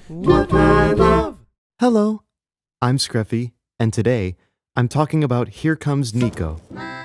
what I love. Hello, I'm Scruffy, and today I'm talking about Here Comes Niko.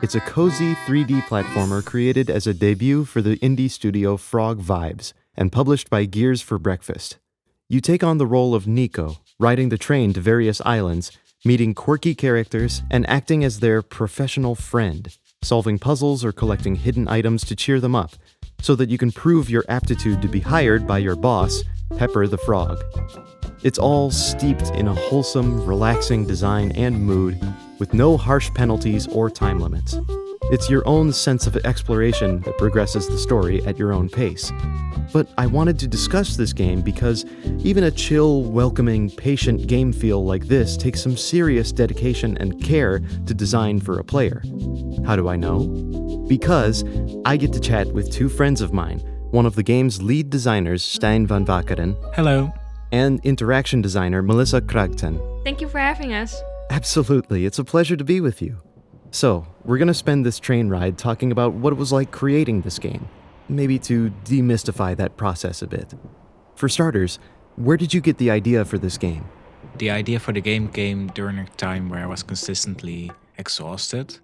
It's a cozy 3D platformer created as a debut for the indie studio Frog Vibes and published by Gears for Breakfast. You take on the role of Niko, riding the train to various islands, meeting quirky characters, and acting as their professional friend, solving puzzles or collecting hidden items to cheer them up, so that you can prove your aptitude to be hired by your boss, Pepper the Frog. It's all steeped in a wholesome, relaxing design and mood, with no harsh penalties or time limits. It's your own sense of exploration that progresses the story at your own pace. But I wanted to discuss this game because even a chill, welcoming, patient game feel like this takes some serious dedication and care to design for a player. How do I know? Because I get to chat with two friends of mine, one of the game's lead designers, Stijn van Wakeren, Hello. and interaction designer Melissa Kragten. Thank you for having us. Absolutely, it's a pleasure to be with you. So, we're going to spend this train ride talking about what it was like creating this game, maybe to demystify that process a bit. For starters, where did you get the idea for this game? The idea for the game came during a time where I was consistently exhausted.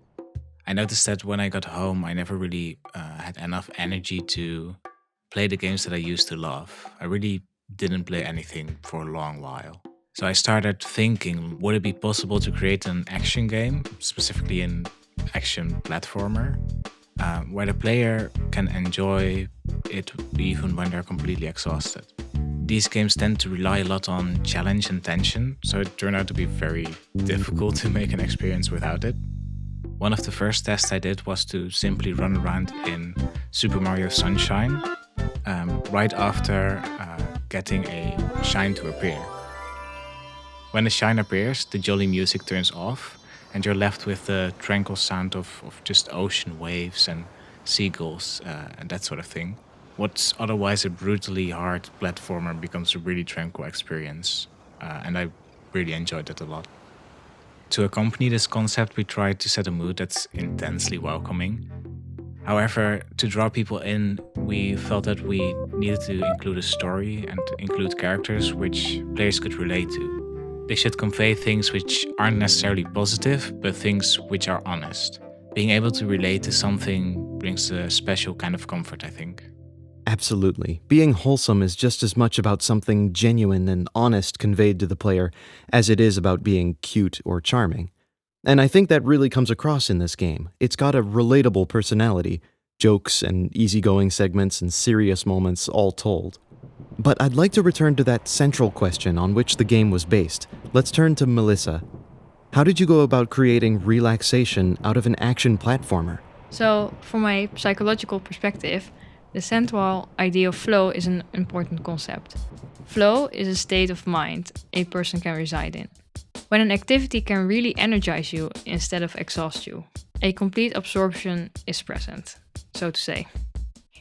I noticed that when I got home, I never really had enough energy to play the games that I used to love. I really didn't play anything for a long while. So I started thinking, would it be possible to create an action game, specifically an action platformer, where the player can enjoy it even when they're completely exhausted. These games tend to rely a lot on challenge and tension, so it turned out to be very difficult to make an experience without it. One of the first tests I did was to simply run around in Super Mario Sunshine right after getting a shine to appear. When the shine appears, the jolly music turns off and you're left with the tranquil sound of just ocean waves and seagulls and that sort of thing. What's otherwise a brutally hard platformer becomes a really tranquil experience, and I really enjoyed it a lot. To accompany this concept, we tried to set a mood that's intensely welcoming. However, to draw people in, we felt that we needed to include a story and to include characters which players could relate to. They should convey things which aren't necessarily positive, but things which are honest. Being able to relate to something brings a special kind of comfort, I think. Absolutely. Being wholesome is just as much about something genuine and honest conveyed to the player as it is about being cute or charming. And I think that really comes across in this game. It's got a relatable personality, jokes and easygoing segments and serious moments all told. But I'd like to return to that central question on which the game was based. Let's turn to Melissa. How did you go about creating Relaxation out of an action platformer? So, from a psychological perspective, the central idea of flow is an important concept. Flow is a state of mind a person can reside in, when an activity can really energize you instead of exhaust you. A complete absorption is present, so to say.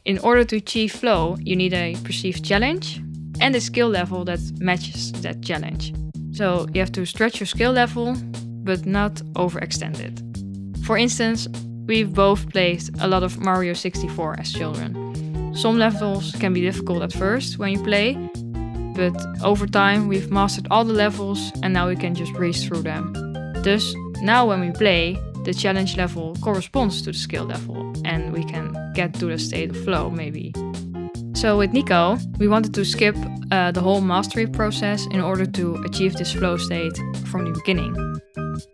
In order to achieve flow, you need a perceived challenge and a skill level that matches that challenge. So you have to stretch your skill level, but not overextend it. For instance, we've both played a lot of Mario 64 as children. Some levels can be difficult at first when you play, but over time we've mastered all the levels and now we can just breeze through them. Thus, now when we play, the challenge level corresponds to the skill level and we can get to the state of flow maybe. So with Niko, we wanted to skip the whole mastery process in order to achieve this flow state from the beginning,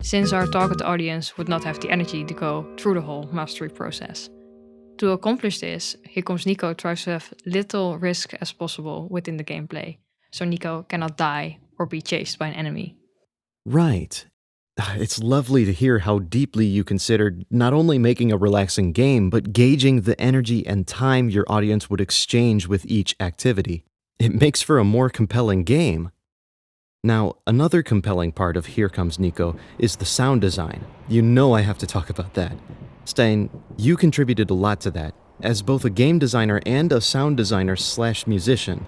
since our target audience would not have the energy to go through the whole mastery process. To accomplish this, Here Comes Niko tries to have little risk as possible within the gameplay, so Niko cannot die or be chased by an enemy. Right. It's lovely to hear how deeply you considered not only making a relaxing game, but gauging the energy and time your audience would exchange with each activity. It makes for a more compelling game. Now, another compelling part of Here Comes Niko is the sound design. You know I have to talk about that. Stijn, you contributed a lot to that, as both a game designer and a sound designer / musician.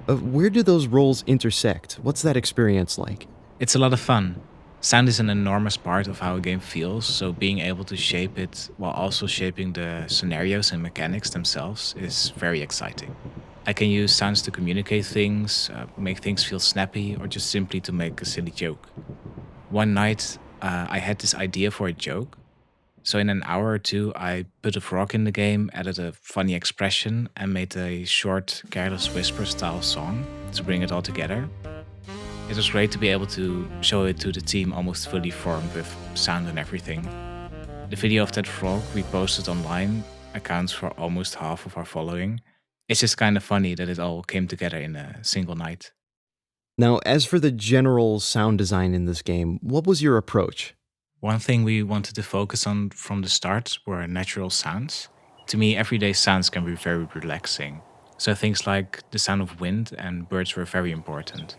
Where do those roles intersect? What's that experience like? It's a lot of fun. Sound is an enormous part of how a game feels, so being able to shape it while also shaping the scenarios and mechanics themselves is very exciting. I can use sounds to communicate things, make things feel snappy, or just simply to make a silly joke. One night, I had this idea for a joke. So in an hour or two, I put a frog in the game, added a funny expression, and made a short, careless whisper style song to bring it all together. It was great to be able to show it to the team almost fully formed with sound and everything. The video of that frog we posted online accounts for almost half of our following. It's just kind of funny that it all came together in a single night. Now, as for the general sound design in this game, what was your approach? One thing we wanted to focus on from the start were natural sounds. To me, everyday sounds can be very relaxing. So things like the sound of wind and birds were very important.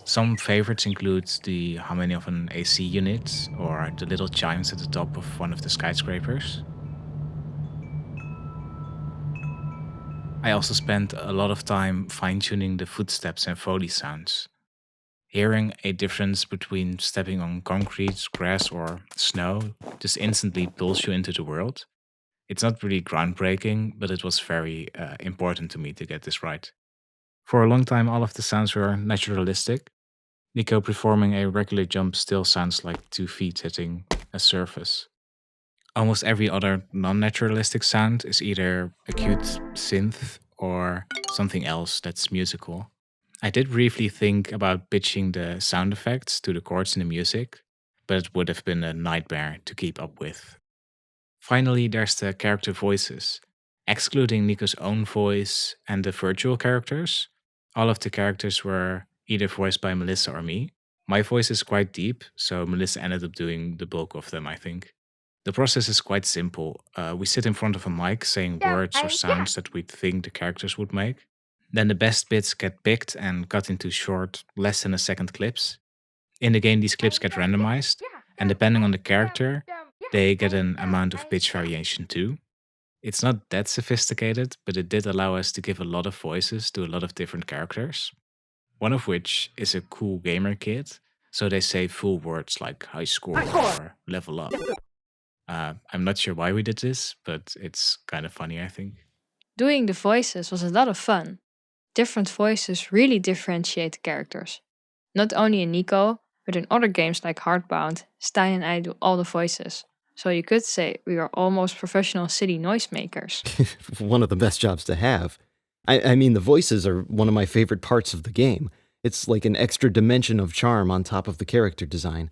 Some favorites include the humming of an AC unit or the little chimes at the top of one of the skyscrapers. I also spent a lot of time fine-tuning the footsteps and Foley sounds. Hearing a difference between stepping on concrete, grass, or snow just instantly pulls you into the world. It's not really groundbreaking, but it was very important to me to get this right. For a long time, all of the sounds were naturalistic. Niko performing a regular jump still sounds like 2 feet hitting a surface. Almost every other non-naturalistic sound is either a cute synth or something else that's musical. I did briefly think about pitching the sound effects to the chords in the music, but it would have been a nightmare to keep up with. Finally, there's the character voices. Excluding Niko's own voice and the virtual characters, all of the characters were either voiced by Melissa or me. My voice is quite deep, so Melissa ended up doing the bulk of them, I think. The process is quite simple. We sit in front of a mic saying words or sounds that we think the characters would make. Then the best bits get picked and cut into short, less than a second clips. In the game, these clips get randomized, and depending on the character, they get an amount of pitch variation too. It's not that sophisticated, but it did allow us to give a lot of voices to a lot of different characters. One of which is a cool gamer kid, so they say full words like high score or level up. I'm not sure why we did this, but it's kind of funny, I think. Doing the voices was a lot of fun. Different voices really differentiate the characters. Not only in Niko, but in other games like Hardbound, Stijn and I do all the voices. So you could say we are almost professional city noisemakers. One of the best jobs to have. I mean, the voices are one of my favorite parts of the game. It's like an extra dimension of charm on top of the character design.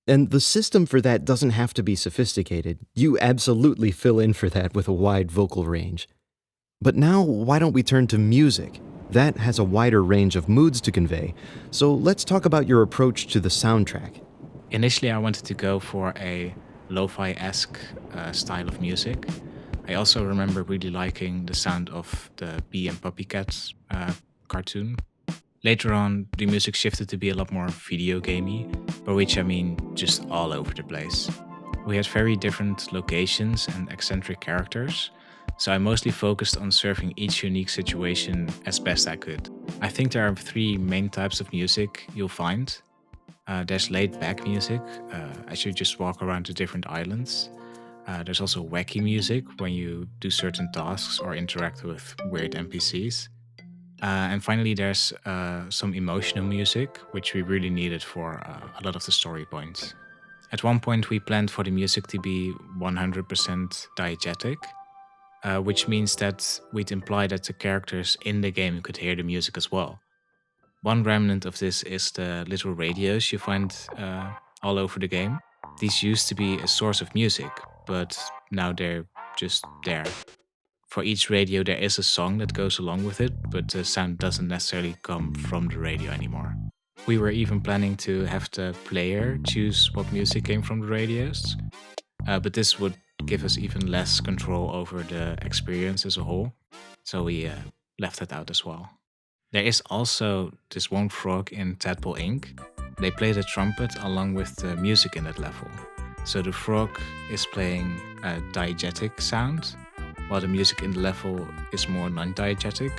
And the system for that doesn't have to be sophisticated. You absolutely fill in for that with a wide vocal range. But now, why don't we turn to music? That has a wider range of moods to convey, so let's talk about your approach to the soundtrack. Initially, I wanted to go for a lo-fi-esque style of music. I also remember really liking the sound of the Bee and Puppy Cats cartoon. Later on, the music shifted to be a lot more video gamey, by which I mean just all over the place. We had very different locations and eccentric characters, so I mostly focused on serving each unique situation as best I could. I think there are 3 main types of music you'll find. There's laid-back music, as you just walk around to different islands. There's also wacky music when you do certain tasks or interact with weird NPCs. And finally, there's some emotional music, which we really needed for a lot of the story points. At one point, we planned for the music to be 100% diegetic, which means that we'd imply that the characters in the game could hear the music as well. One remnant of this is the little radios you find all over the game. These used to be a source of music, but now they're just there. For each radio, there is a song that goes along with it, but the sound doesn't necessarily come from the radio anymore. We were even planning to have the player choose what music came from the radios, but this would give us even less control over the experience as a whole, so we left that out as well. There is also this one frog in Tadpole Inc. They play the trumpet along with the music in that level. So the frog is playing a diegetic sound, while the music in the level is more non-diegetic,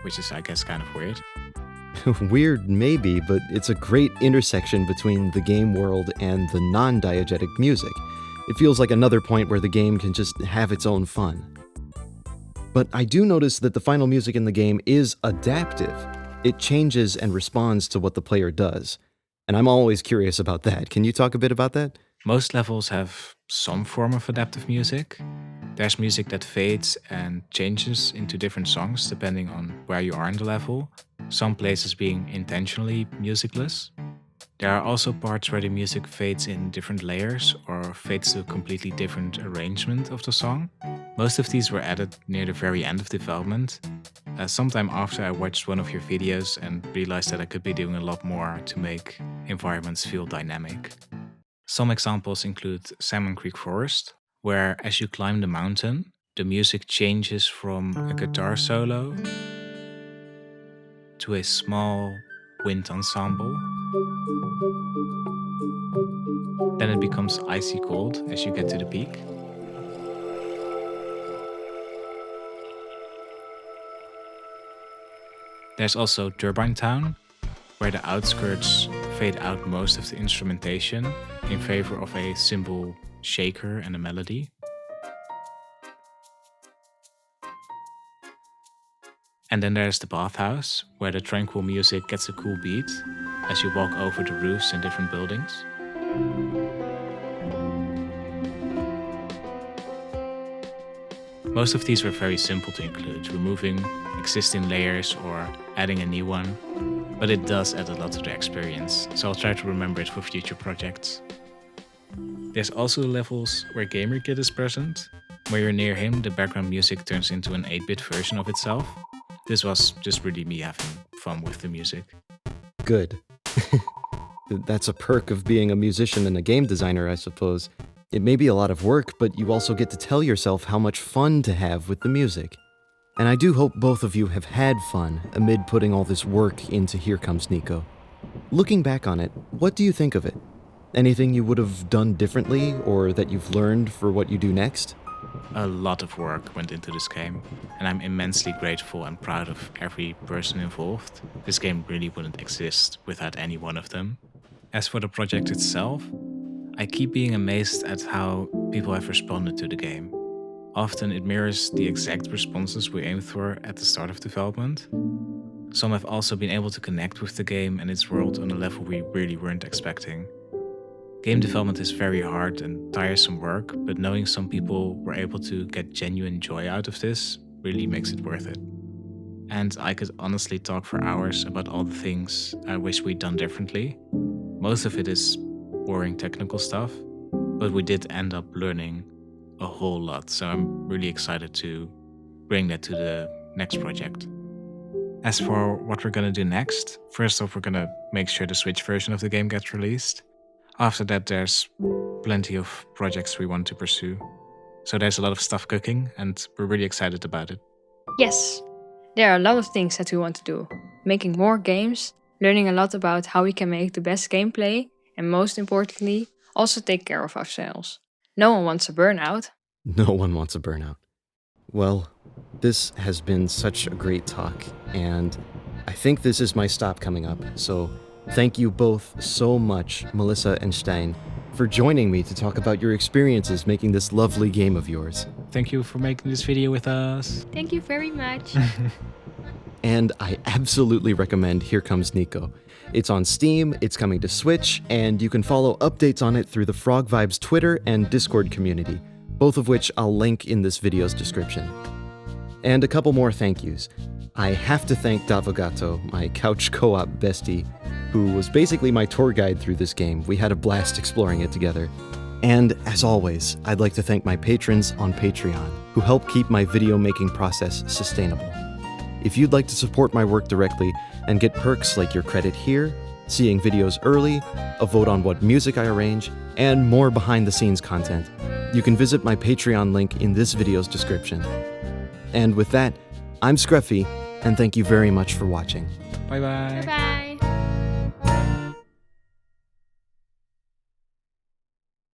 which is, I guess, kind of weird. Weird maybe, but it's a great intersection between the game world and the non-diegetic music. It feels like another point where the game can just have its own fun. But I do notice that the final music in the game is adaptive. It changes and responds to what the player does. And I'm always curious about that. Can you talk a bit about that? Most levels have some form of adaptive music. There's music that fades and changes into different songs depending on where you are in the level, some places being intentionally musicless. There are also parts where the music fades in different layers or fades to a completely different arrangement of the song. Most of these were added near the very end of development, sometime after I watched one of your videos and realized that I could be doing a lot more to make environments feel dynamic. Some examples include Salmon Creek Forest, where as you climb the mountain, the music changes from a guitar solo to a small wind ensemble. Then it becomes icy cold as you get to the peak. There's also Turbine Town, where the outskirts fade out most of the instrumentation in favor of a simple shaker and a melody. And then there's the bathhouse, where the tranquil music gets a cool beat as you walk over the roofs in different buildings. Most of these were very simple to include, removing existing layers or adding a new one, but it does add a lot to the experience, so I'll try to remember it for future projects. There's also levels where GamerKid is present. When you're near him, the background music turns into an 8-bit version of itself. This was just really me having fun with the music. Good. That's a perk of being a musician and a game designer, I suppose. It may be a lot of work, but you also get to tell yourself how much fun to have with the music. And I do hope both of you have had fun amid putting all this work into Here Comes Niko. Looking back on it, what do you think of it? Anything you would have done differently or that you've learned for what you do next? A lot of work went into this game, and I'm immensely grateful and proud of every person involved. This game really wouldn't exist without any one of them. As for the project itself, I keep being amazed at how people have responded to the game. Often it mirrors the exact responses we aimed for at the start of development. Some have also been able to connect with the game and its world on a level we really weren't expecting. Game development is very hard and tiresome work, but knowing some people were able to get genuine joy out of this really makes it worth it. And I could honestly talk for hours about all the things I wish we'd done differently. Most of it is boring technical stuff, but we did end up learning a whole lot, so I'm really excited to bring that to the next project. As for what we're gonna do next, first off, we're gonna make sure the Switch version of the game gets released. After that, there's plenty of projects we want to pursue. So there's a lot of stuff cooking, and we're really excited about it. Yes, there are a lot of things that we want to do. Making more games, learning a lot about how we can make the best gameplay, and most importantly, also take care of ourselves. No one wants a burnout. No one wants a burnout. Well, this has been such a great talk, and I think this is my stop coming up, so thank you both so much, Melissa and Stijn, for joining me to talk about your experiences making this lovely game of yours. Thank you for making this video with us. Thank you very much. And I absolutely recommend Here Comes Niko. It's on Steam, it's coming to Switch, and you can follow updates on it through the Frog Vibes Twitter and Discord community, both of which I'll link in this video's description. And a couple more thank yous. I have to thank DavoGato, my couch co-op bestie, who was basically my tour guide through this game. We had a blast exploring it together. And as always, I'd like to thank my patrons on Patreon, who help keep my video making process sustainable. If you'd like to support my work directly and get perks like your credit here, seeing videos early, a vote on what music I arrange, and more behind-the-scenes content, you can visit my Patreon link in this video's description. And with that, I'm Scruffy, and thank you very much for watching. Bye bye. Bye.